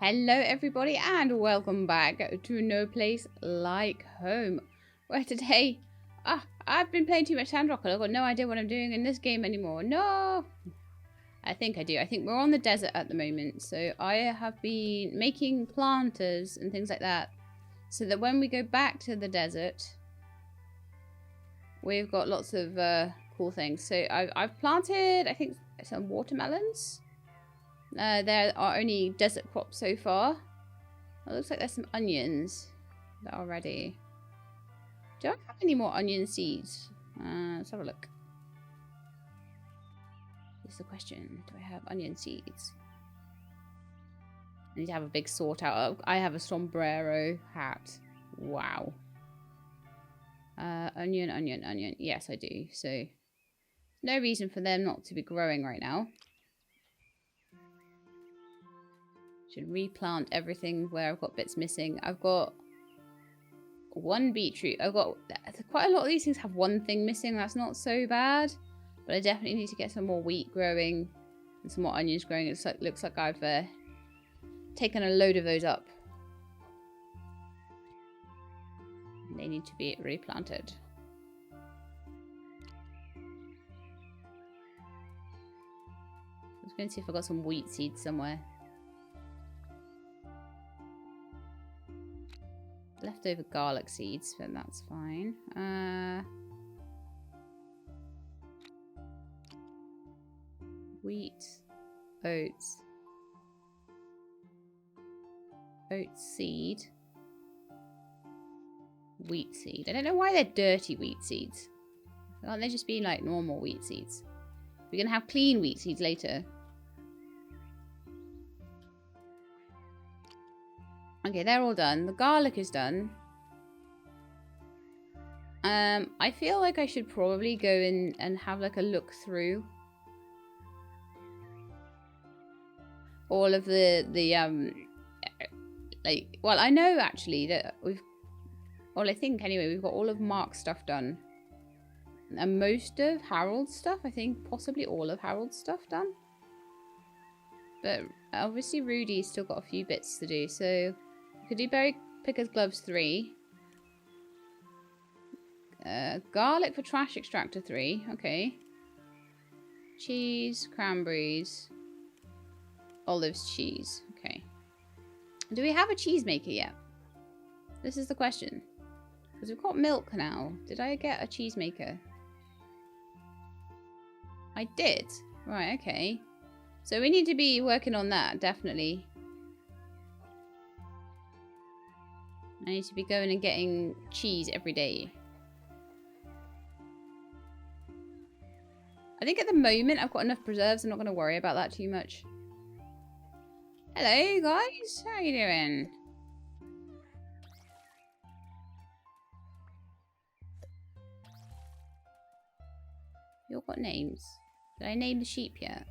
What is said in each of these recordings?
Hello everybody and welcome back to No Place Like Home, where today, I've been playing too much Sandrock and I've got no idea what I'm doing in this game anymore. No! I think I do. I think we're on the desert at the moment, so I have been making planters and things like that, so that when we go back to the desert, we've got lots of cool things. So I've planted, I think, some watermelons. There are only desert crops so far. It looks like there's some onions that are ready. Do I have any more onion seeds? Let's have a look. This is the question. Do I have onion seeds? I need to have a big sort out. I have a sombrero hat. Wow. Onion. Yes, I do. So, no reason for them not to be growing right now. Should replant everything where I've got bits missing. I've got one beetroot. I've got quite a lot of these things have one thing missing. That's not so bad. But I definitely need to get some more wheat growing and some more onions growing. It looks like I've taken a load of those up. They need to be replanted. I was going to see if I got some wheat seeds somewhere. Leftover garlic seeds, but that's fine. Wheat, oats, oat seed, wheat seed. I don't know why they're dirty wheat seeds. Can't they just be like normal wheat seeds? We're gonna have clean wheat seeds later. Okay, they're all done. The garlic is done. I feel like I should probably go in and have like a look through all of the like, well, I know actually that I think anyway, we've got all of Mark's stuff done. And most of Harold's stuff, I think possibly all of Harold's stuff done. But obviously Rudy's still got a few bits to do, so we could do Berry Picker's Gloves 3. Garlic for Trash Extractor 3, okay. Cheese, cranberries, olives, cheese, okay. Do we have a cheesemaker yet? This is the question. Because we've got milk now. Did I get a cheesemaker? I did. Right, okay. So we need to be working on that, definitely. I need to be going and getting cheese every day. I think at the moment I've got enough preserves. I'm not going to worry about that too much. Hello, guys. How are you doing? You all got names. Did I name the sheep yet?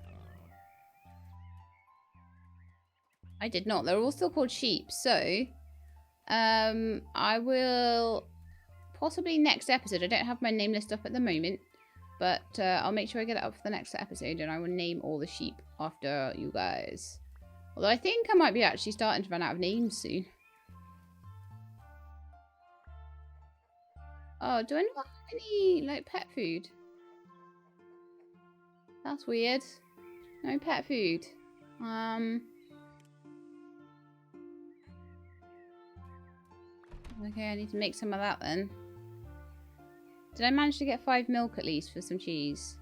I did not. They're all still called sheep. So, I will possibly next episode. I don't have my name list up at the moment, but I'll make sure I get it up for the next episode, and I will name all the sheep after you guys. Although I think I might be actually starting to run out of names soon. Oh, do I not have any like pet food? That's weird. No pet food. Okay, I need to make some of that then. Did I manage to get 5 milk at least for some cheese?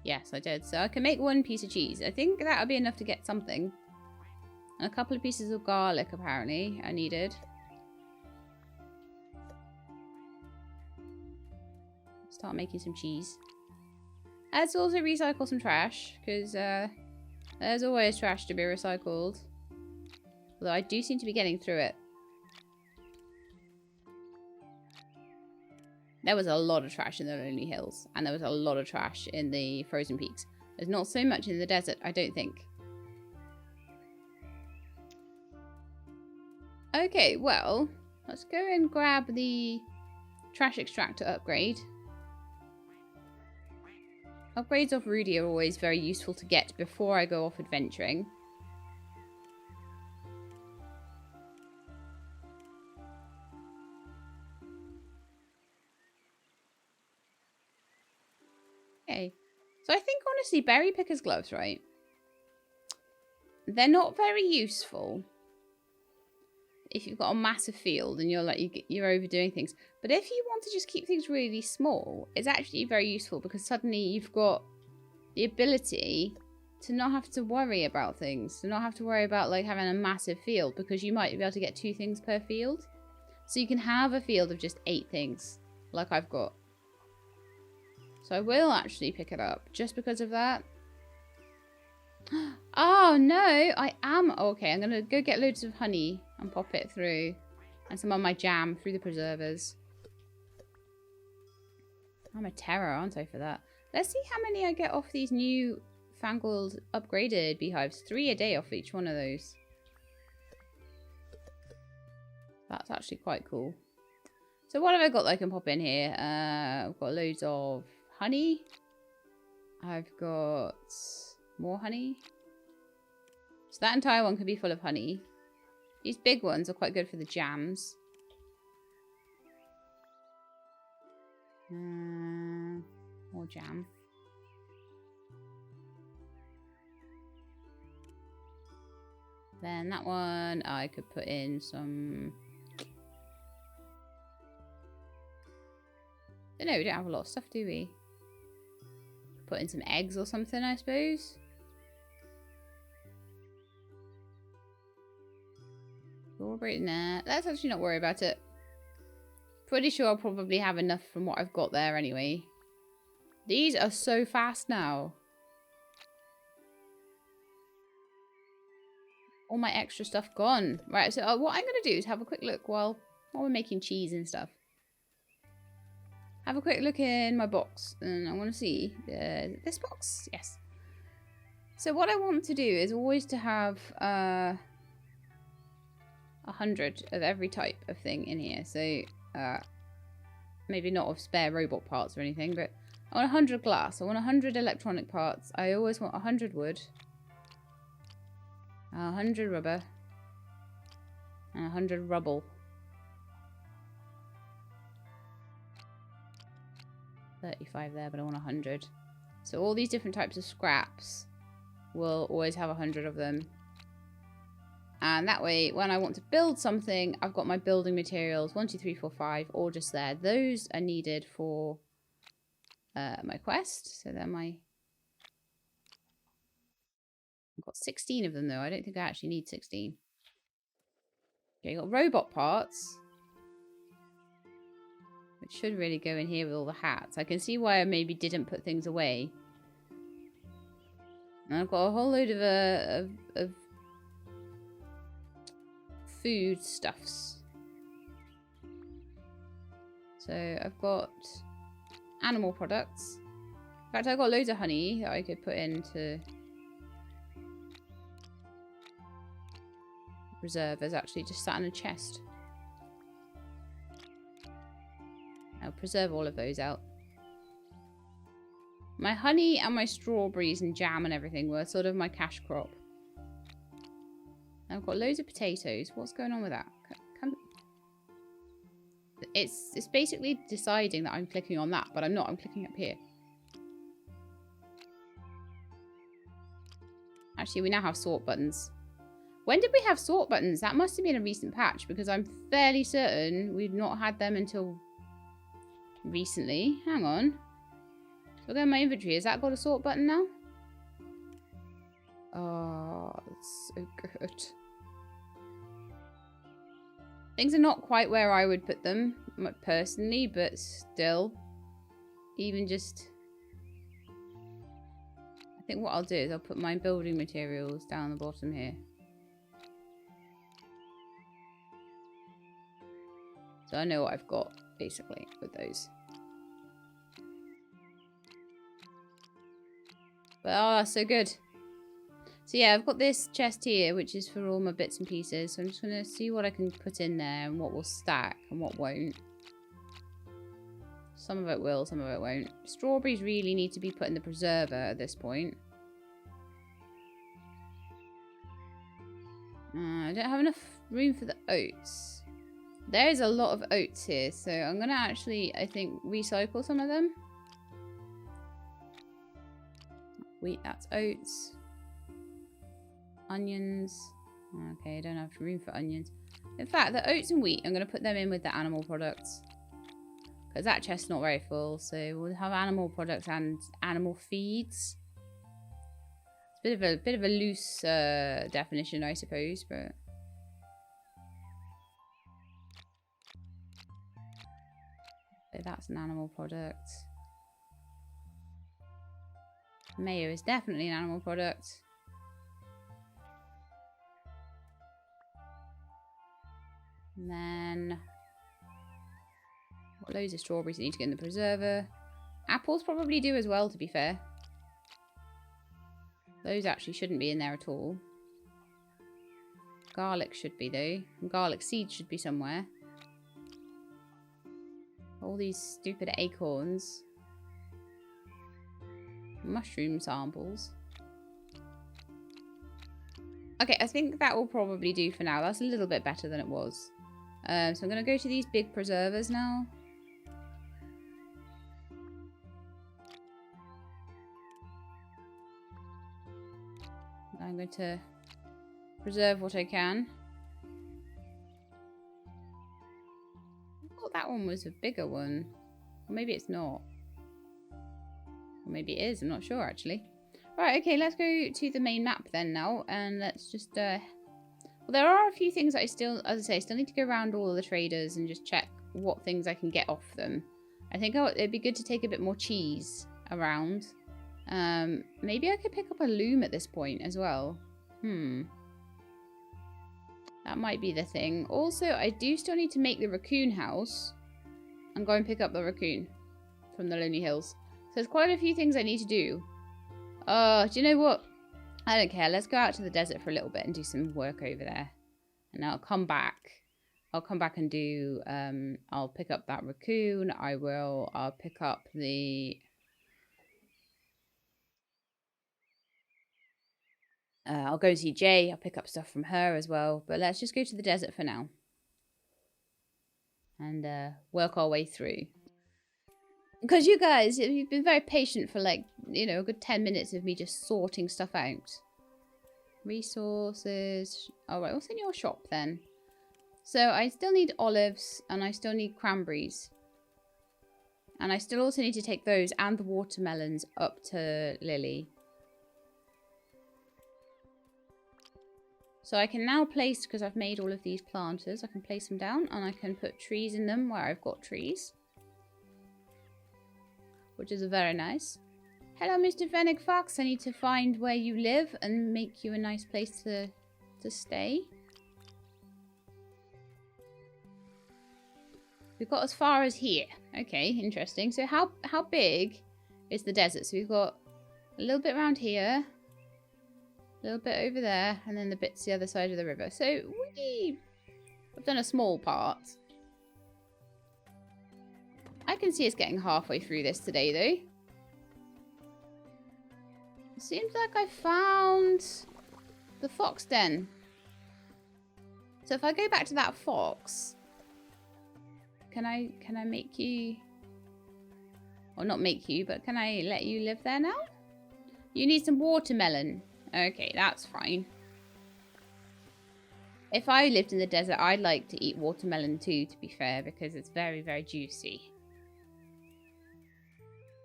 Yes, I did. So I can make 1 piece of cheese. I think that'll be enough to get something. And a couple of pieces of garlic, apparently, I needed. Start making some cheese. Let's also recycle some trash, because there's always trash to be recycled. Although I do seem to be getting through it. There was a lot of trash in the Lonely Hills, and there was a lot of trash in the Frozen Peaks. There's not so much in the desert, I don't think. Okay, well, let's go and grab the trash extractor upgrade. Upgrades off Rudy are always very useful to get before I go off adventuring. Okay. So I think, honestly, berry picker's gloves, right? They're not very useful if you've got a massive field and you're overdoing things. But if you want to just keep things really small, it's actually very useful because suddenly you've got the ability to not have to worry about things, to not have to worry about like having a massive field, because you might be able to get 2 things per field. So you can have a field of just 8 things like I've got. So I will actually pick it up just because of that. Oh no, I am okay. I'm gonna go get loads of honey and pop it through, and some of my jam through the preservers. I'm a terror, aren't I, for that? Let's see how many I get off these new fangled upgraded beehives. 3 a day off each one of those. That's actually quite cool. So what have I got that I can pop in here? I've got loads of honey. I've got more honey. So that entire one could be full of honey. These big ones are quite good for the jams. More jam. Then that one, I could put in some... I don't know, we don't have a lot of stuff, do we? Put in some eggs or something, I suppose. Nah, let's actually not worry about it. Pretty sure I'll probably have enough from what I've got there anyway. These are so fast now. All my extra stuff gone. Right, so what I'm going to do is have a quick look while we're making cheese and stuff. Have a quick look in my box. And I want to see this box. Yes. So what I want to do is always to have 100 of every type of thing in here. So maybe not of spare robot parts or anything, but I want 100 glass. I want 100 electronic parts. I always want 100 wood. 100 rubber. And 100 rubble. 35 there, but I want 100. So all these different types of scraps will always have 100 of them. And that way, when I want to build something, I've got my building materials, 1, 2, 3, 4, 5, all just there. Those are needed for my quest. So they're my... I've got 16 of them, though. I don't think I actually need 16. Okay, you got robot parts, which should really go in here with all the hats. I can see why I maybe didn't put things away. And I've got a whole load of food stuffs. So I've got animal products. In fact, I've got loads of honey that I could put into preservers. Actually, just sat in a chest. I'll preserve all of those out. My honey and my strawberries and jam and everything were sort of my cash crop. I've got loads of potatoes. What's going on with that? It's basically deciding that I'm clicking on that, but I'm not. I'm clicking up here. Actually, we now have sort buttons. When did we have sort buttons? That must have been a recent patch, because I'm fairly certain we've not had them until recently. Hang on. Look at my inventory. Has that got a sort button now? Oh, that's so good. Things are not quite where I would put them, personally, but still. Even just... I think what I'll do is I'll put my building materials down the bottom here. So I know what I've got, basically, with those. But, oh, so good. So yeah, I've got this chest here, which is for all my bits and pieces. So I'm just going to see what I can put in there and what will stack and what won't. Some of it will, some of it won't. Strawberries really need to be put in the preserver at this point. I don't have enough room for the oats. There is a lot of oats here, so I'm going to actually, I think, recycle some of them. Wheat, that's oats. Onions. Okay, I don't have room for onions. In fact, the oats and wheat, I'm going to put them in with the animal products. Because that chest's not very full, so we'll have animal products and animal feeds. It's a bit of a loose definition, I suppose, but... So that's an animal product. Mayo is definitely an animal product. And then... got loads of strawberries that need to get in the preserver. Apples probably do as well, to be fair. Those actually shouldn't be in there at all. Garlic should be, though. And garlic seeds should be somewhere. All these stupid acorns. Mushroom samples. Okay, I think that will probably do for now. That's a little bit better than it was. So I'm going to go to these big preservers now. I'm going to preserve what I can. I thought that one was a bigger one. Or maybe it's not. Or maybe it is. I'm not sure, actually. Right, okay, let's go to the main map then now. And let's just... well, there are a few things that I still... As I say, I still need to go around all of the traders and just check what things I can get off them. I think it'd be good to take a bit more cheese around. Maybe I could pick up a loom at this point as well. That might be the thing. Also, I do still need to make the raccoon house and go and pick up the raccoon from the Lonely Hills. So there's quite a few things I need to do. Do you know what? I don't care. Let's go out to the desert for a little bit and do some work over there. And I'll come back. I'll come back and do, I'll pick up that raccoon. I'll pick up the... I'll go see Jay. I'll pick up stuff from her as well. But let's just go to the desert for now. And work our way through. Because you guys, you've been very patient for like, you know, a good 10 minutes of me just sorting stuff out. Resources. Alright, what's in your shop then? So I still need olives and I still need cranberries. And I still also need to take those and the watermelons up to Lily. So I can now place, because I've made all of these planters, I can place them down and I can put trees in them where I've got trees. Which is very nice. Hello, Mr. Fennec Fox. I need to find where you live and make you a nice place to stay. We've got as far as here. Okay, interesting. So how big is the desert? So we've got a little bit around here. A little bit over there. And then the bits the other side of the river. So we've done a small part. I can see us getting halfway through this today, though. It seems like I found the fox den. So if I go back to that fox, can I make you... Or not make you, but can I let you live there now? You need some watermelon. Okay, that's fine. If I lived in the desert, I'd like to eat watermelon too, to be fair, because it's very, very juicy.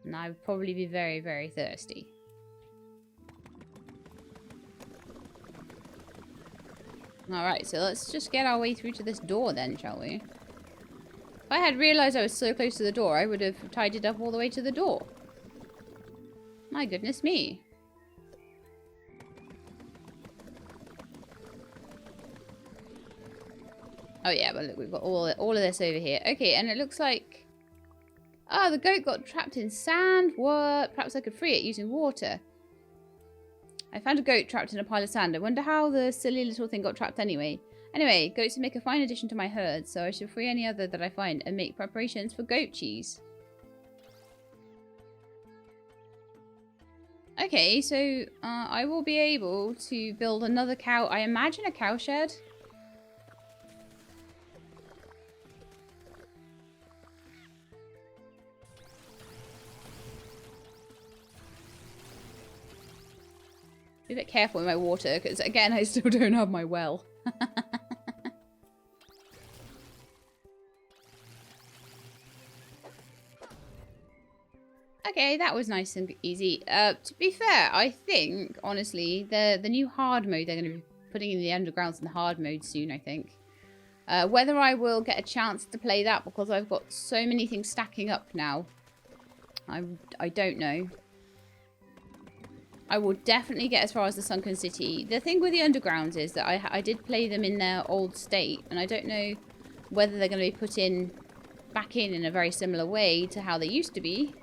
And I would probably be very, very thirsty. Alright, so let's just get our way through to this door then, shall we? If I had realised I was so close to the door, I would have tied it up all the way to the door. My goodness me. Oh yeah, but look, we've got all of this over here. Okay, and it looks like... Oh, the goat got trapped in sand. What? Perhaps I could free it using water. I found a goat trapped in a pile of sand. I wonder how the silly little thing got trapped anyway. Anyway, goats make a fine addition to my herd, so I should free any other that I find and make preparations for goat cheese. Okay, so I will be able to build another cow. I imagine a cow shed. Be a bit careful with my water, because again, I still don't have my well. Okay, that was nice and easy. To be fair, I think, honestly, the new hard mode, they're going to be putting in the undergrounds in the hard mode soon, I think. Whether I will get a chance to play that, because I've got so many things stacking up now, I don't know. I will definitely get as far as the Sunken City. The thing with the undergrounds is that I did play them in their old state, and I don't know whether they're going to be put in back in a very similar way to how they used to be,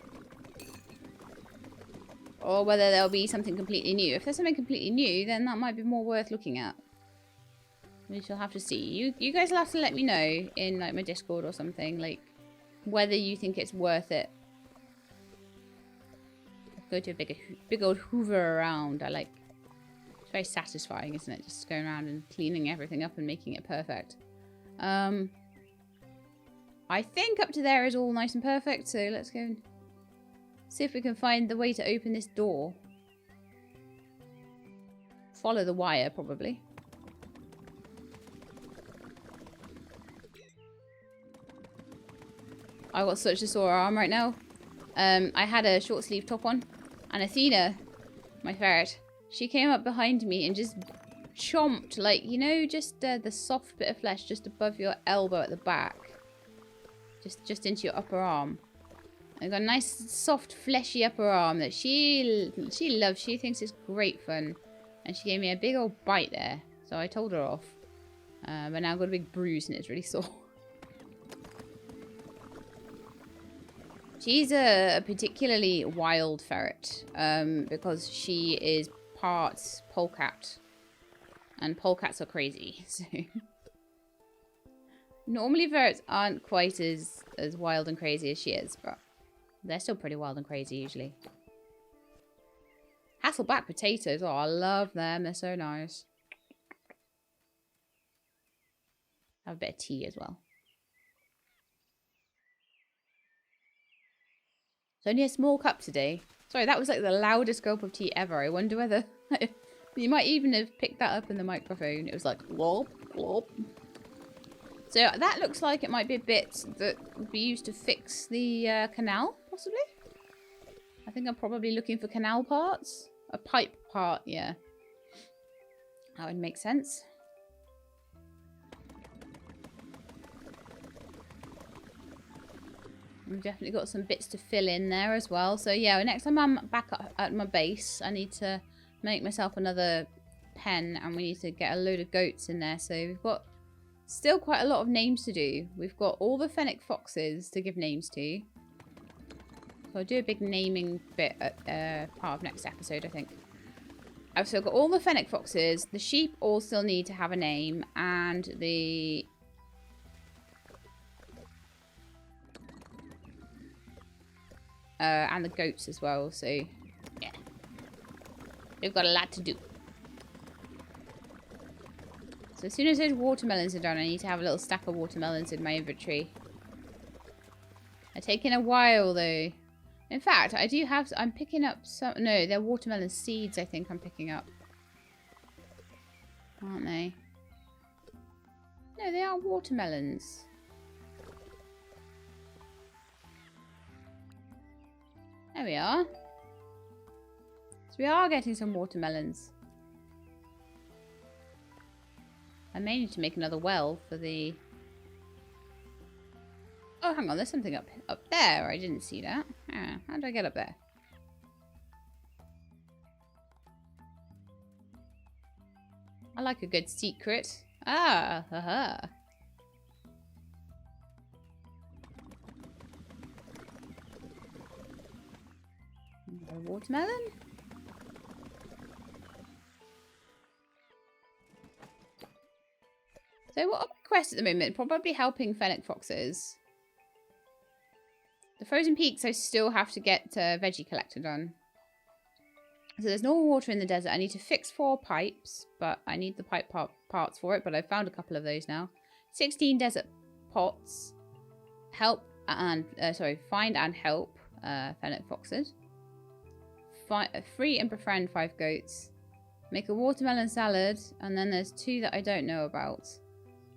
or whether there'll be something completely new. If there's something completely new, then that might be more worth looking at. We shall have to see. You guys will have to let me know in like my Discord or something, like whether you think it's worth it. Go to a big old hoover around. It's very satisfying, isn't it? Just going around and cleaning everything up and making it perfect. I think up to there is all nice and perfect, so let's go and see if we can find the way to open this door. Follow the wire, probably. I've got such a sore arm right now. I had a short sleeve top on, and Athena, my ferret, she came up behind me and just chomped, like, you know, just the soft bit of flesh just above your elbow at the back. Just into your upper arm. I've got a nice, soft, fleshy upper arm that she loves. She thinks it's great fun. And she gave me a big old bite there. So I told her off. But now I've got a big bruise and it's really sore. She's a particularly wild ferret. Because she is part polecat. And polecats are crazy. So normally ferrets aren't quite as wild and crazy as she is. But they're still pretty wild and crazy usually. Hasselback potatoes. Oh, I love them. They're so nice. Have a bit of tea as well. It's only a small cup today. Sorry, that was like the loudest gulp of tea ever. I wonder whether you might even have picked that up in the microphone. It was like glop, glop. So that looks like it might be a bit that would be used to fix the canal, possibly. I think I'm probably looking for canal parts. A pipe part, yeah. That would make sense. We've definitely got some bits to fill in there as well. So yeah, next time I'm back at my base, I need to make myself another pen, and we need to get a load of goats in there. So we've got still quite a lot of names to do. We've got all the fennec foxes to give names to. So I'll do a big naming bit at part of next episode, I think. I've still got all the fennec foxes. The sheep all still need to have a name, and the goats as well. So yeah, we've got a lot to do. So as soon as those watermelons are done, I need to have a little stack of watermelons in my inventory. They're taking a while though. In fact, I do have... I'm picking up some... No, they're watermelon seeds, I think I'm picking up. Aren't they? No, they are watermelons. There we are. So we are getting some watermelons. I may need to make another well for the... Oh, hang on, there's something up there. I didn't see that. Ah, how did I get up there? I like a good secret. Ah, haha. A watermelon? So what are my quests at the moment? Probably helping fennec foxes. The frozen peaks, I still have to get Veggie Collector done. So there's no water in the desert. I need to fix 4 pipes, but I need the pipe parts for it. But I've found a couple of those now. 16 desert pots. Help and find and help fennec foxes. Free and befriend 5 goats. Make a watermelon salad, and then there's 2 that I don't know about.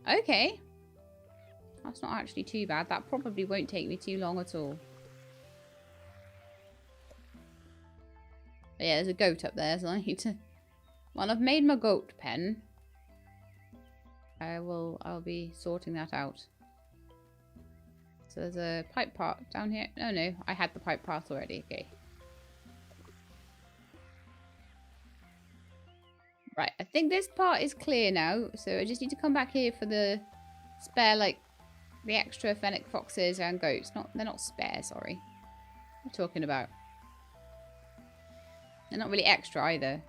Okay, that's not actually too bad. That probably won't take me too long at all. But yeah, there's a goat up there, so I need to... Well, I've made my goat pen. I'll be sorting that out. So there's a pipe part down here. Oh no, I had the pipe part already. Okay. Right, I think this part is clear now. So I just need to come back here for the spare, like, the extra fennec foxes and goats. They're not spare, sorry. What am I talking about? They're not really extra either.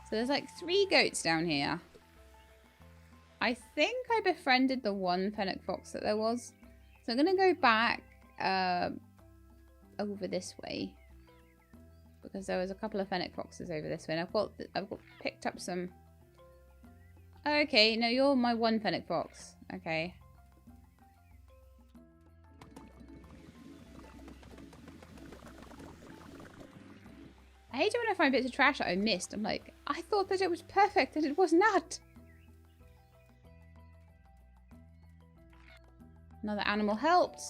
So there's like 3 goats down here. I think I befriended the 1 fennec fox that there was. So I'm going to go back over this way. Because there was a couple of fennec foxes over this way. And I've got picked up some... Okay, no, you're my 1 fennec fox. Okay. I hate it when I find bits of trash that I missed. I'm like, I thought that it was perfect and it was not. Another animal helped.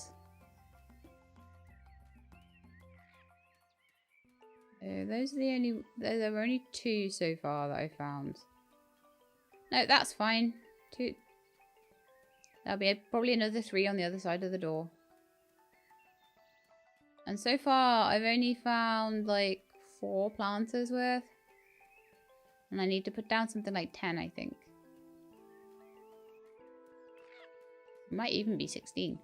Those are the only... There were only 2 so far that I found. No, that's fine. 2. There'll be probably another 3 on the other side of the door. And so far, I've only found like 4 planters worth. And I need to put down something like 10, I think. It might even be 16.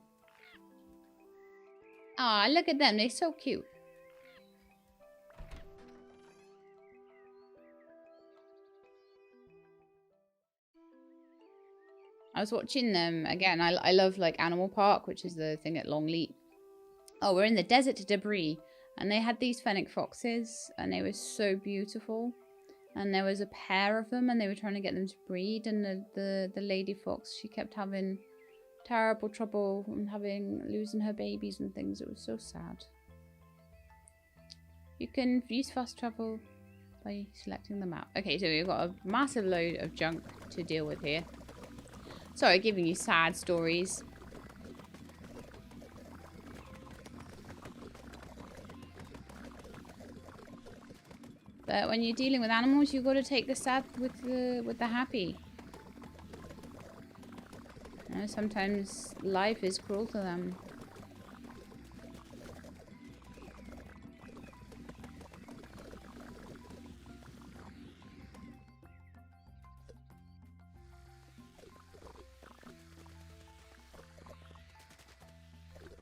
Ah, look at them. They're so cute. I was watching them again. I love like Animal Park, which is the thing at Longleat. Oh, we're in the desert to debris. And they had these fennec foxes, and they were so beautiful. And there was a pair of them, and they were trying to get them to breed. And the lady fox, she kept having terrible trouble and losing her babies and things. It was so sad. You can use fast travel by selecting the map. Okay, so we've got a massive load of junk to deal with here. Sorry, giving you sad stories. But when you're dealing with animals, you've got to take the sad with the happy. You know, sometimes life is cruel to them.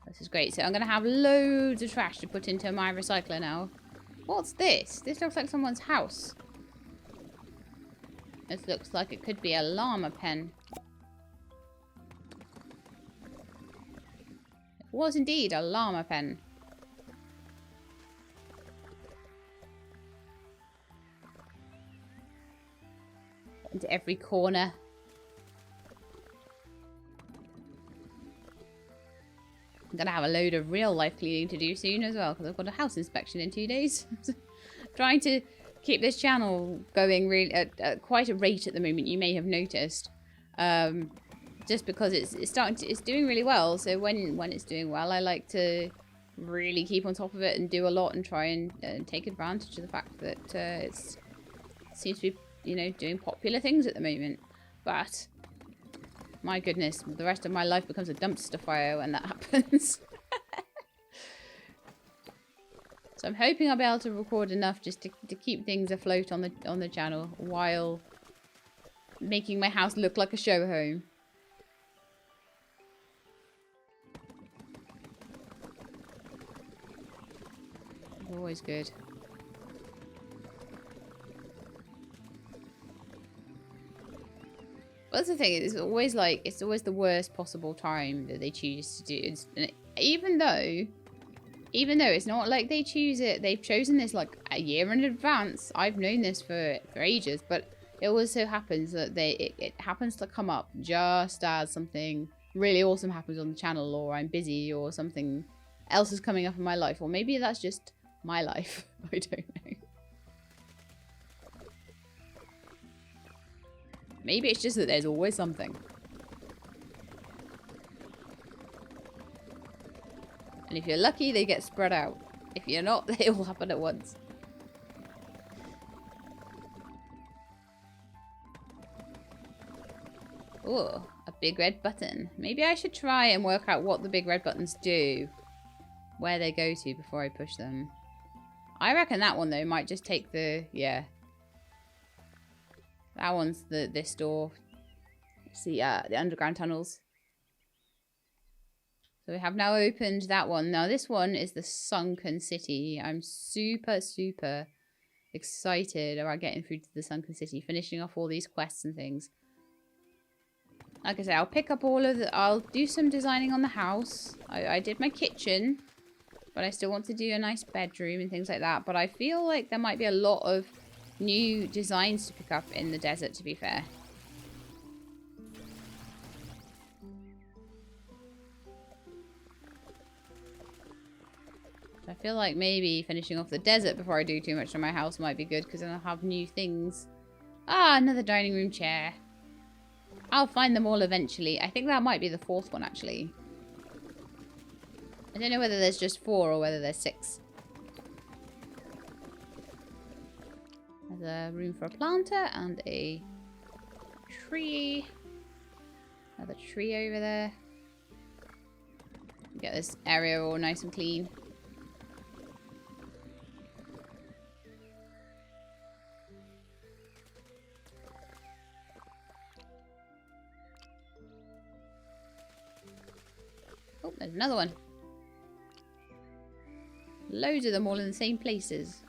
This is great. So I'm going to have loads of trash to put into my recycler now. What's this? This looks like someone's house. This looks like it could be a llama pen. It was indeed a llama pen. Into every corner. I'm going to have a load of real life cleaning to do soon as well, because I've got a house inspection in 2 days. Trying to keep this channel going really at quite a rate at the moment, you may have noticed. Just because it's doing really well. So when it's doing well, I like to really keep on top of it and do a lot and try and take advantage of the fact that it seems to be, you know, doing popular things at the moment. But my goodness, the rest of my life becomes a dumpster fire when that happens. So I'm hoping I'll be able to record enough just to keep things afloat on the channel while making my house look like a show home. Always good. Well, that's the thing. It's always like, it's always the worst possible time that they choose to do. And even though it's not like they choose it, they've chosen this like a year in advance. I've known this for ages, but it always so happens that it happens to come up just as something really awesome happens on the channel, or I'm busy, or something else is coming up in my life, or maybe that's just my life. I don't know. Maybe it's just that there's always something. And if you're lucky, they get spread out. If you're not, they all happen at once. Ooh, a big red button. Maybe I should try and work out what the big red buttons do. Where they go to before I push them. I reckon that one, though, might just take the... Yeah. That one's this door. It's the underground tunnels. So we have now opened that one. Now this one is the sunken city. I'm super, super excited about getting through to the sunken city. Finishing off all these quests and things. Like I say, I'll pick up all of the... I'll do some designing on the house. I did my kitchen. But I still want to do a nice bedroom and things like that. But I feel like there might be a lot of new designs to pick up in the desert, to be fair. I feel like maybe finishing off the desert before I do too much on my house might be good, because then I'll have new things. Ah, another dining room chair. I'll find them all eventually. I think that might be the fourth one, actually. I don't know whether there's just 4 or whether there's 6. There's a room for a planter and a tree. Another tree over there. Get this area all nice and clean. Oh, there's another one. Loads of them all in the same places.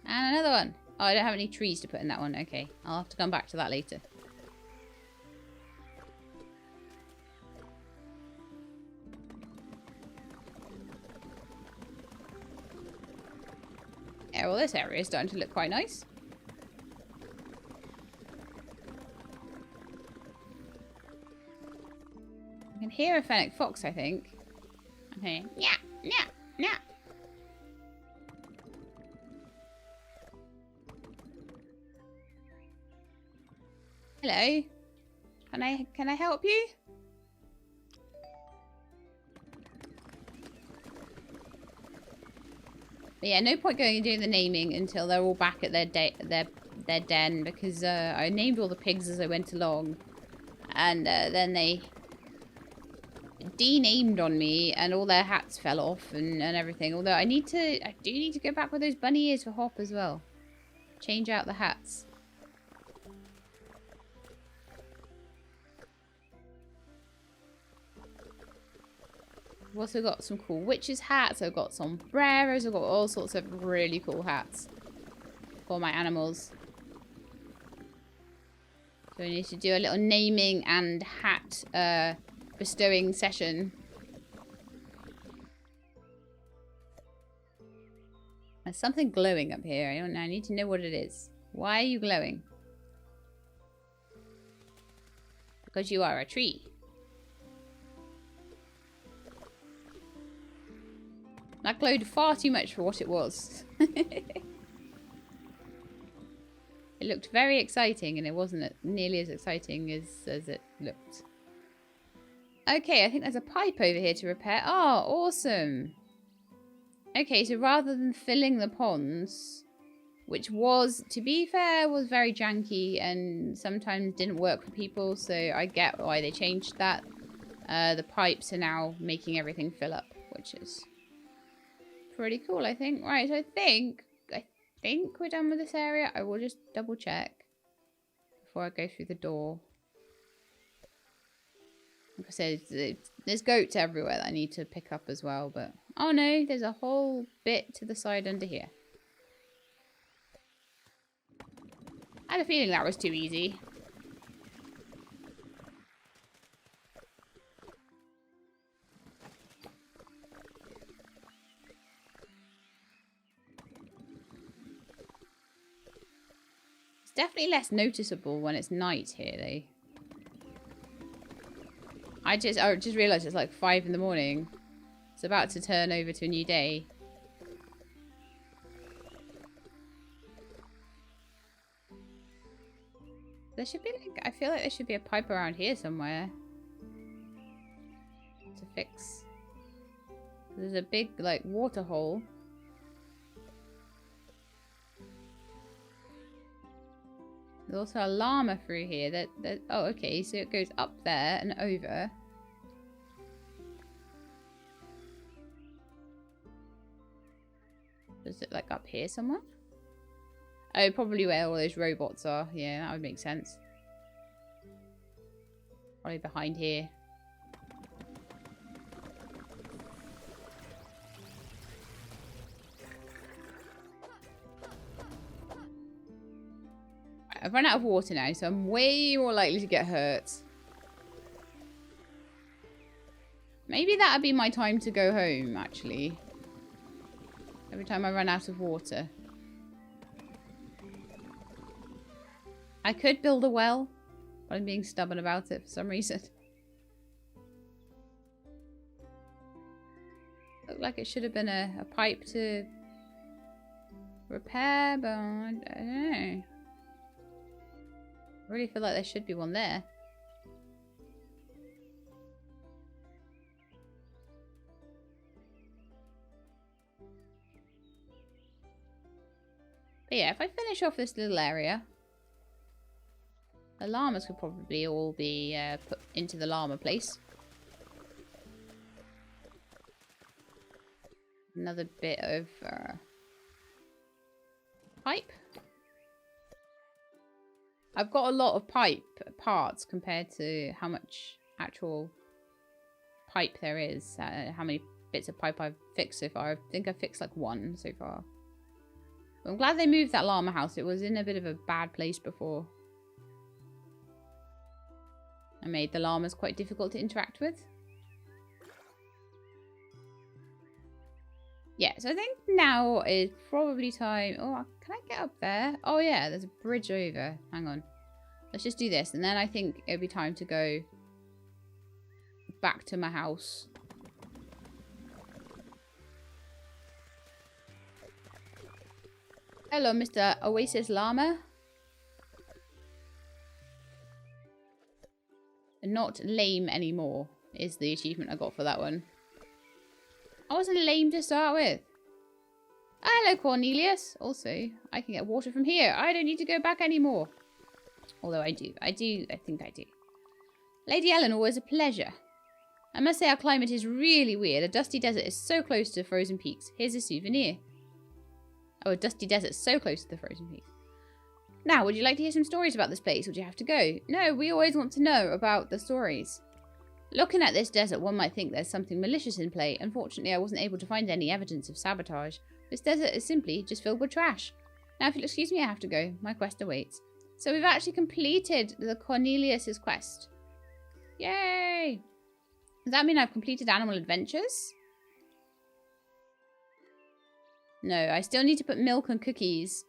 And another one. Oh, I don't have any trees to put in that one. Okay, I'll have to come back to that later. Yeah, well, this area is starting to look quite nice. I can hear a fennec fox, I think. Okay. Yeah, yeah, yeah. Hello. Can I help you? But yeah, no point going and doing the naming until they're all back at their den, because I named all the pigs as I went along, and then they denamed on me, and all their hats fell off and everything. Although I do need to go back with those bunny ears for Hop as well. Change out the hats. I've also got some cool witches hats. I've got sombreros. I've got all sorts of really cool hats for my animals. So I need to do a little naming and hat bestowing session. There's something glowing up here. I don't know. I need to know what it is. Why are you glowing? Because you are a tree. That glowed far too much for what it was. It looked very exciting, and it wasn't nearly as exciting as it looked. Okay, I think there's a pipe over here to repair. Oh, awesome. Okay, so rather than filling the ponds, which was, to be fair, was very janky and sometimes didn't work for people, so I get why they changed that. The pipes are now making everything fill up, which is pretty cool, I think. Right, so I think we're done with this area. I will just double check before I go through the door. Like I said, there's goats everywhere that I need to pick up as well, but oh no, there's a whole bit to the side under here. had a feeling that was too easy. It's definitely less noticeable when it's night here, though. I just realised it's like 5 in the morning. It's about to turn over to a new day. There should be like, I feel like there should be a pipe around here somewhere to fix. There's a big like water hole. There's also a llama through here that oh okay, so it goes up there and over. Is it like up here somewhere? Oh, probably where all those robots are. Yeah, that would make sense. Probably behind here. I've run out of water now, so I'm way more likely to get hurt. Maybe that would be my time to go home, actually. Every time I run out of water. I could build a well, but I'm being stubborn about it for some reason. Looked like it should have been a pipe to repair, but I don't know. I really feel like there should be one there. But yeah, if I finish off this little area, the llamas could probably all be put into the llama place. Another bit of pipe. I've got a lot of pipe parts compared to how much actual pipe there is. How many bits of pipe I've fixed so far. I think I've fixed like 1 so far. But I'm glad they moved that llama house. It was in a bit of a bad place before. I made the llamas quite difficult to interact with. Yeah, so I think now is probably time... Oh, can I get up there? Oh yeah, there's a bridge over. Hang on. Let's just do this. And then I think it'll be time to go back to my house. Hello, Mr. Oasis Llama. Not lame anymore is the achievement I got for that one. I wasn't lame to start with. Hello, Cornelius. Also, I can get water from here. I don't need to go back anymore. Although I think I do. Lady Eleanor, was a pleasure. I must say our climate is really weird. A dusty desert is so close to the frozen peaks. Here's a souvenir. Oh, a dusty desert so close to the frozen peaks. Now, would you like to hear some stories about this place, or do you have to go? No, we always want to know about the stories. Looking at this desert, one might think there's something malicious in play. Unfortunately, I wasn't able to find any evidence of sabotage. This desert is simply just filled with trash. Now, if you'll excuse me, I have to go. My quest awaits. So we've actually completed the Cornelius's quest. Yay! Does that mean I've completed Animal Adventures? No, I still need to put milk and cookies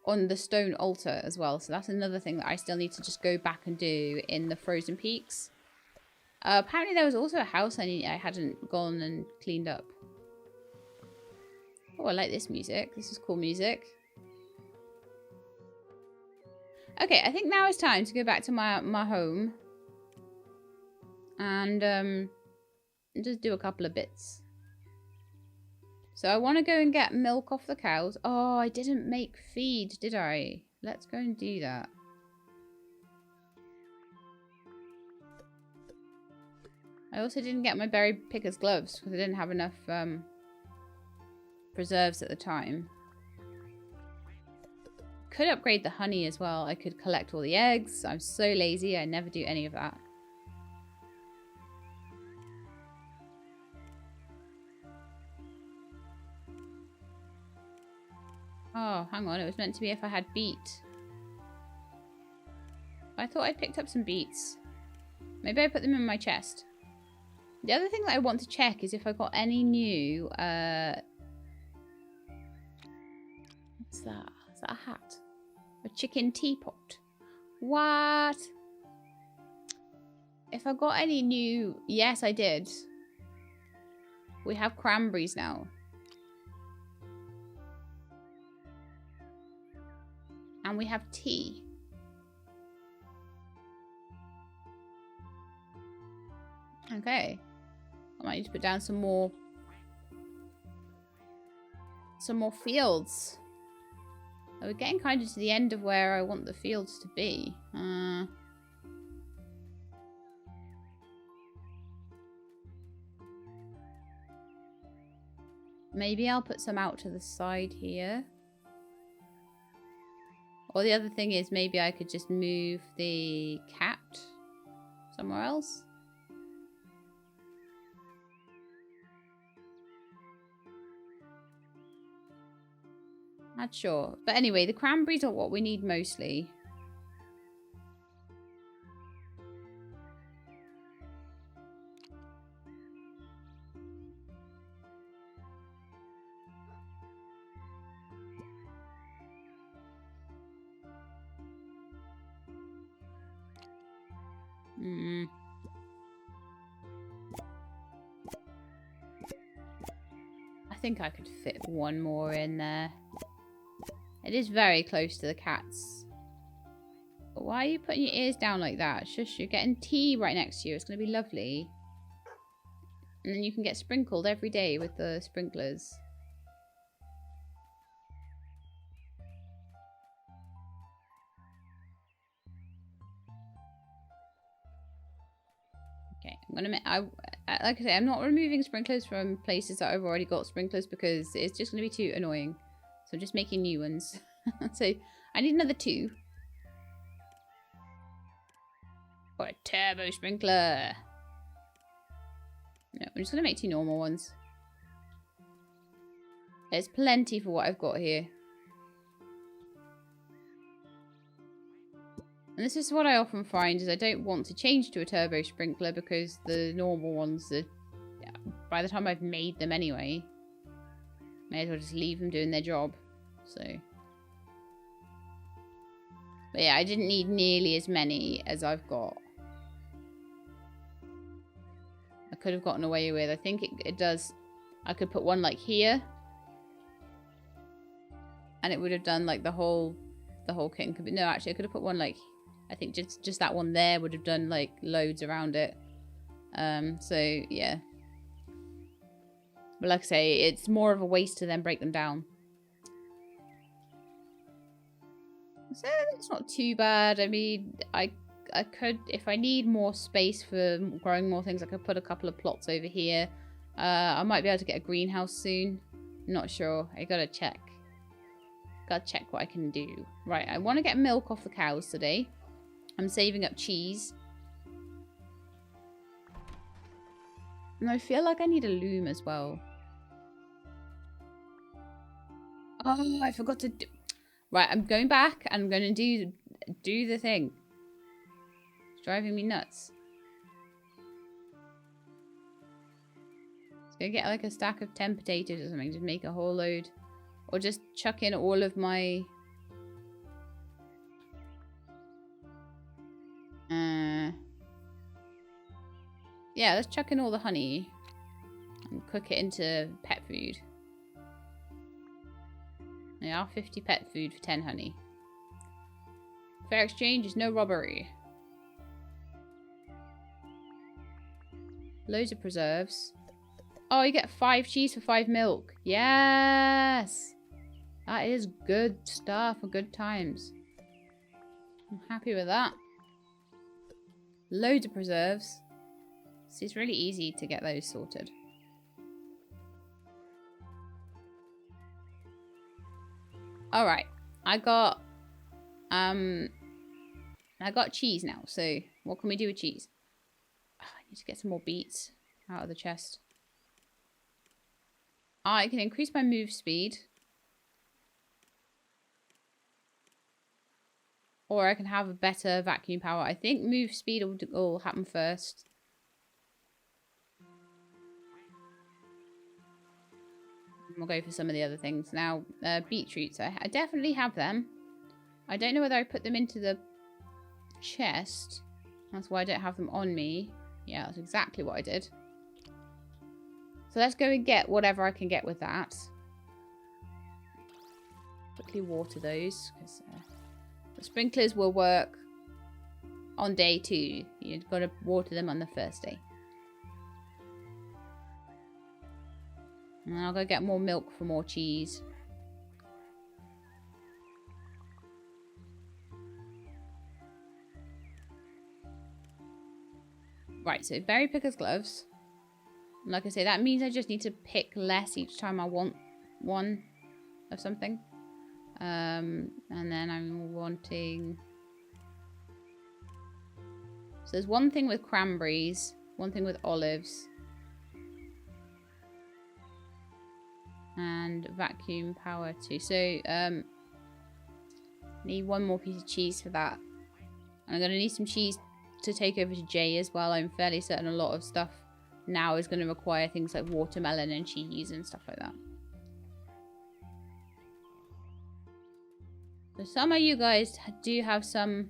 on the stone altar as well. So that's another thing that I still need to just go back and do in the Frozen Peaks. Apparently there was also a house I hadn't gone and cleaned up. Oh, I like this music. This is cool music. Okay, I think now it's time to go back to my home. And just do a couple of bits. So I want to go and get milk off the cows. Oh, I didn't make feed, did I? Let's go and do that. I also didn't get my berry picker's gloves because I didn't have enough preserves at the time. Could upgrade the honey as well. I could collect all the eggs. I'm so lazy. I never do any of that. Oh, hang on. It was meant to be if I had beet. I thought I picked up some beets. Maybe I put them in my chest. The other thing that I want to check is if I got any new, what's that? Is that a hat? A chicken teapot? What? If I got any new, yes I did. We have cranberries now. And we have tea. Okay. I might need to put down some more fields. We're getting kind of to the end of where I want the fields to be. Maybe I'll put some out to the side here. Or the other thing is maybe I could just move the cat somewhere else. Not sure. But anyway, the cranberries are what we need mostly. I think I could fit one more in there. It is very close to the cats. But why are you putting your ears down like that? Shush, you're getting tea right next to you. It's going to be lovely. And then you can get sprinkled every day with the sprinklers. Okay, I'm gonna make. Like I say, I'm not removing sprinklers from places that I've already got sprinklers because it's just gonna be too annoying. So I'm just making new ones. So I need another 2. For a turbo sprinkler. No, I'm just gonna make 2 normal ones. There's plenty for what I've got here. And this is what I often find is I don't want to change to a turbo sprinkler because the normal ones are, by the time I've made them anyway, may as well just leave them doing their job. So, but yeah, I didn't need nearly as many as I've got. I could have gotten away with. I think it does. I could put one like here, and it would have done like the whole kit and caboodle. No, actually, I could have put one like. I think just that one there would have done like loads around it. So yeah. But like I say, it's more of a waste to then break them down. So it's not too bad. I mean, I could, if I need more space for growing more things, I could put a couple of plots over here. I might be able to get a greenhouse soon. Not sure. I gotta check. Gotta check what I can do. Right, I want to get milk off the cows today. I'm saving up cheese. And I feel like I need a loom as well. Oh, I forgot to do... Right, I'm going back and I'm going to do the thing. It's driving me nuts. It's going to get like a stack of 10 potatoes or something to make a whole load. Or just chuck in all of my... Yeah, let's chuck in all the honey and cook it into pet food. Yeah, 50 pet food for 10 honey. Fair exchange is no robbery. Loads of preserves. Oh, you get 5 cheese for 5 milk. Yes! That is good stuff for good times. I'm happy with that. Loads of preserves. So it's really easy to get those sorted. Alright. I got cheese now, so what can we do with cheese? Oh, I need to get some more beets out of the chest. I can increase my move speed. Or I can have a better vacuum power. I think move speed will happen first. We'll go for some of the other things. Now, beetroots. I definitely have them. I don't know whether I put them into the chest. That's why I don't have them on me. Yeah, that's exactly what I did. So let's go and get whatever I can get with that. Quickly water those, because the sprinklers will work on day 2. You've got to water them on the first day. And I'll go get more milk for more cheese. Right, so berry picker's gloves. Like I say, that means I just need to pick less each time I want one of something. And then I'm wanting... So there's one thing with cranberries, one thing with olives. And vacuum power too. So, need one more piece of cheese for that. And I'm going to need some cheese to take over to Jay as well. I'm fairly certain a lot of stuff now is going to require things like watermelon and cheese and stuff like that. So some of you guys do have some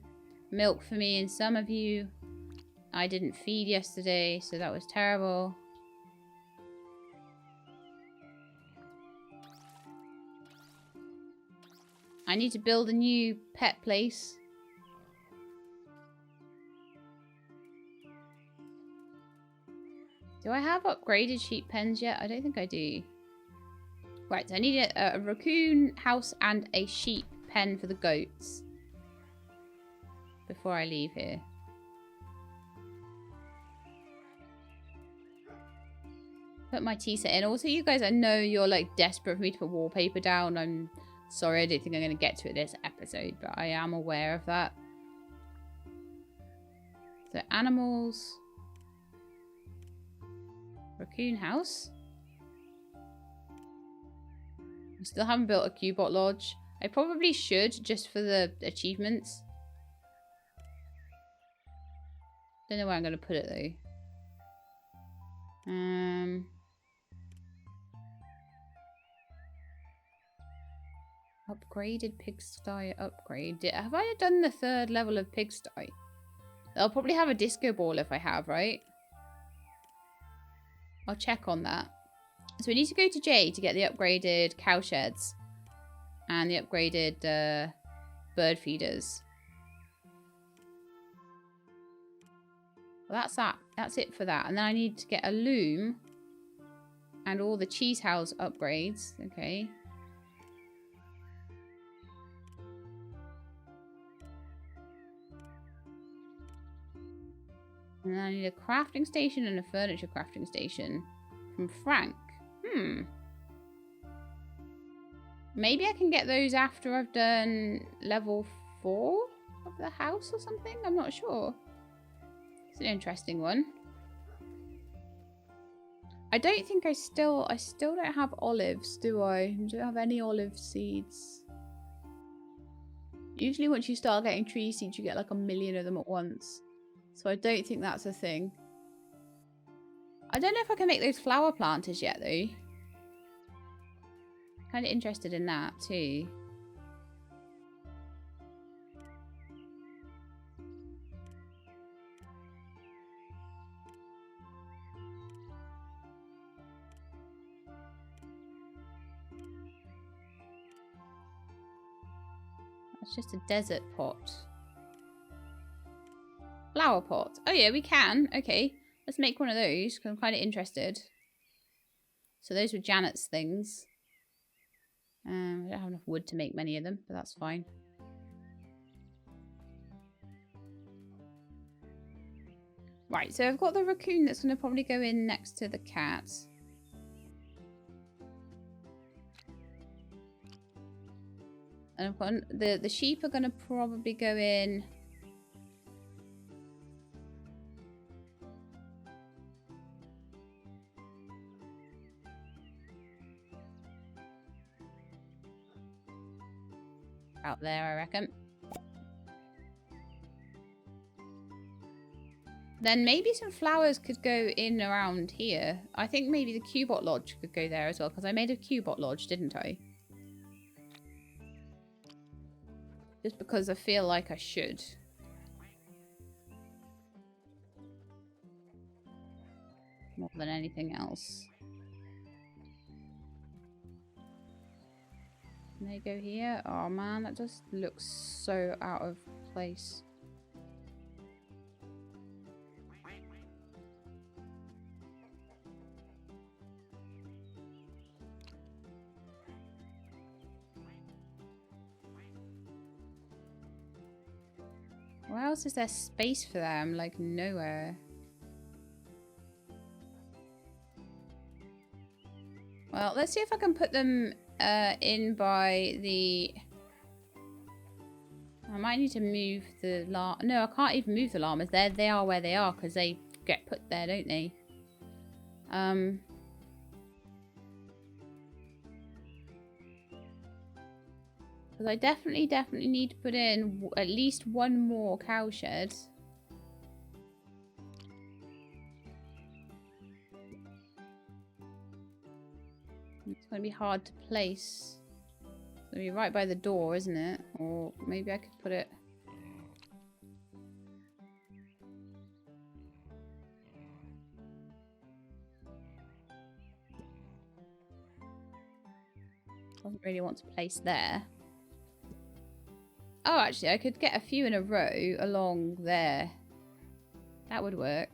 milk for me, and some of you I didn't feed yesterday, so that was terrible. I need to build a new pet place. Do I have upgraded sheep pens yet? I don't think I do. Right, so I need a raccoon house and a sheep pen for the goats before I leave here. Put my tea set in. Also, you guys, I know you're like desperate for me to put wallpaper down. I'm sorry, I don't think I'm going to get to it this episode, but I am aware of that. So, animals. Raccoon house. I still haven't built a Cubot lodge. I probably should, just for the achievements. Don't know where I'm going to put it, though. Upgraded pigsty upgrade. Have I done the 3rd level of pigsty? I'll probably have a disco ball if I have, right? I'll check on that. So we need to go to J to get the upgraded cow sheds. And the upgraded bird feeders. Well, that's that. That's it for that. And then I need to get a loom. And all the cheese house upgrades. Okay. And then I need a crafting station and a furniture crafting station from Frank. Maybe I can get those after I've done level 4 of the house or something. I'm not sure. It's an interesting one. I don't think I still don't have olives, do I? I don't have any olive seeds. Usually once you start getting tree seeds, you get like 1 million of them at once. So I don't think that's a thing. I don't know if I can make those flower planters yet, though. Kind of interested in that, too. That's just a desert pot. Flower pot. Oh yeah, we can. Okay. Let's make one of those, because I'm kind of interested. So those were Janet's things. I don't have enough wood to make many of them, but that's fine. Right, so I've got the raccoon that's going to probably go in next to the cat. And I've got the sheep are going to probably go in... out there, I reckon. Then maybe some flowers could go in around here. I think maybe the Cubot Lodge could go there as well, because I made a Cubot Lodge, didn't I? Just because I feel like I should. More than anything else. Can they go here? Oh man, that just looks so out of place. Where else is there space for them? Like nowhere. Well, let's see if I can put them in by the... I might need to move the llama. No, I can't even move the llamas. They are where they are because they get put there, don't they? Because I definitely need to put in at least one more cow shed. It's going to be hard to place. It's going to be right by the door, isn't it? Or maybe I could put it... Doesn't really want to place there. Oh, actually, I could get a few in a row along there. That would work.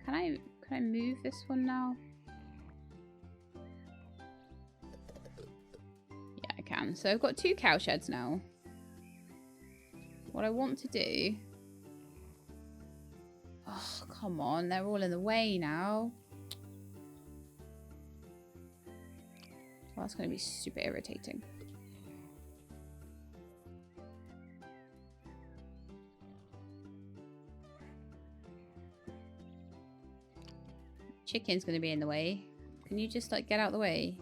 Can I move this one now? Yeah, I can. So I've got 2 cow sheds now. What I want to do... Oh, come on. They're all in the way now. Well, that's going to be super irritating. Chicken's going to be in the way. Can you just, like, get out of the way?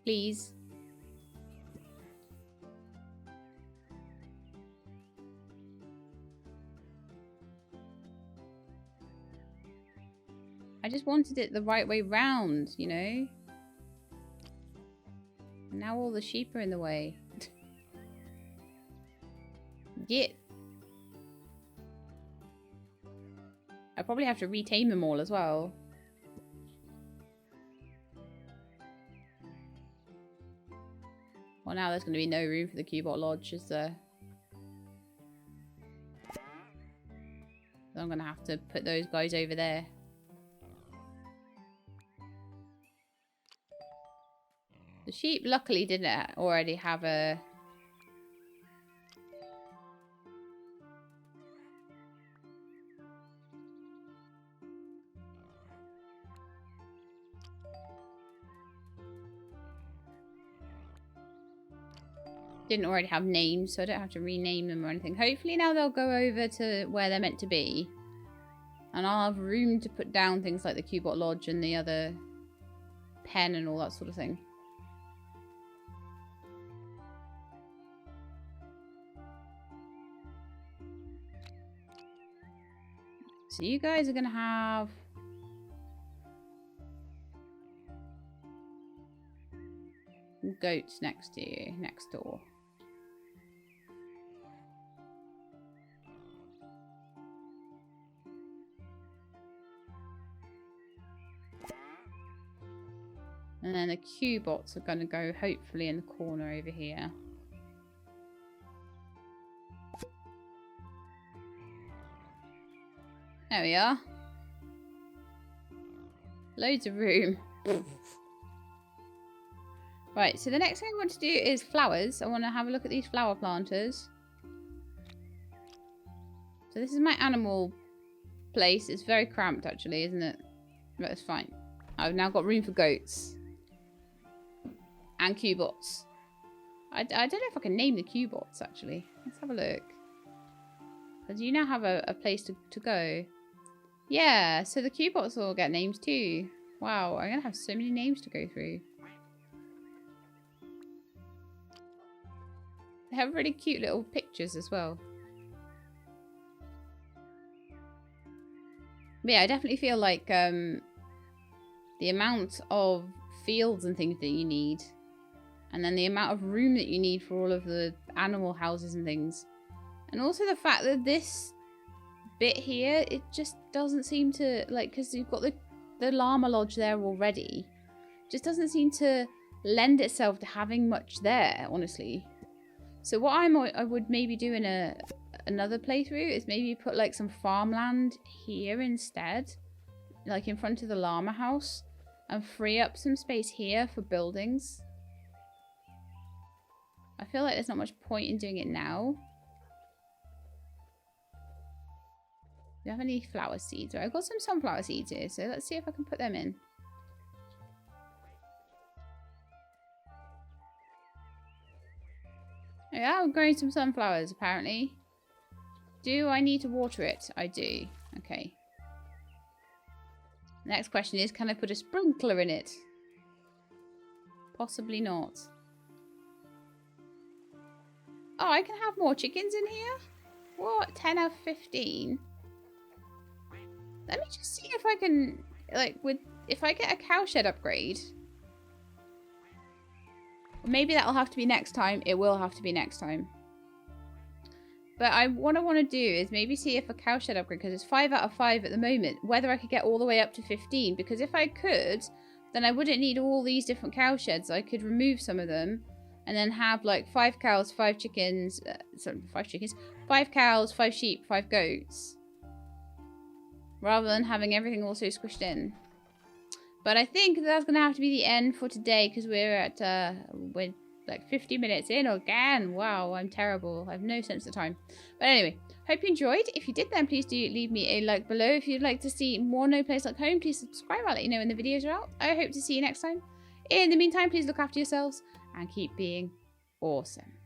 Please. I just wanted it the right way round, you know? Now all the sheep are in the way. Get. I probably have to retame them all as well. Well, now there's going to be no room for the Cubot Lodge, is there? So I'm going to have to put those guys over there. The sheep luckily didn't already have a... Didn't already have names, so I don't have to rename them or anything. Hopefully now they'll go over to where they're meant to be. And I'll have room to put down things like the Cubot Lodge and the other pen and all that sort of thing. So you guys are going to have... goats next to you, next door. And then the Cubots are going to go hopefully in the corner over here. There we are. Loads of room. Right, so the next thing I want to do is flowers. I want to have a look at these flower planters. So this is my animal place. It's very cramped actually, isn't it? But it's fine. I've now got room for goats. And Cubots. I don't know if I can name the Cubots actually. Let's have a look. Because you now have a place to go. Yeah, so the Cubots will get names too. Wow, I'm going to have so many names to go through. They have really cute little pictures as well. But yeah, I definitely feel like the amount of fields and things that you need, and then the amount of room that you need for all of the animal houses and things, and also the fact that this bit here, it just doesn't seem to, like, because you've got the llama lodge there already, just doesn't seem to lend itself to having much there, honestly. So what I would maybe do in another playthrough is maybe put like some farmland here instead, like in front of the llama house, and free up some space here for buildings. I feel like there's not much point in doing it now. Do you have any flower seeds? Right, I've got some sunflower seeds here, so let's see if I can put them in. Yeah, I'm growing some sunflowers, apparently. Do I need to water it? I do. Okay. Next question is, can I put a sprinkler in it? Possibly not. Oh, I can have more chickens in here? What? 10 out of 15? Let me just see if I can, like, if I get a cowshed upgrade. Maybe that'll have to be next time. It will have to be next time. But what I want to do is maybe see if a cowshed upgrade, because it's 5 out of 5 at the moment, whether I could get all the way up to 15. Because if I could, then I wouldn't need all these different cowsheds. I could remove some of them and then have like 5 cows, 5 chickens, 5 cows, 5 sheep, 5 goats. Rather than having everything also squished in. But I think that's going to have to be the end for today, because we're like 50 minutes in again. Wow, I'm terrible. I have no sense of time. But anyway, hope you enjoyed. If you did, then please do leave me a like below. If you'd like to see more No Place Like Home, please subscribe. I'll let you know when the videos are out. I hope to see you next time. In the meantime, please look after yourselves and keep being awesome.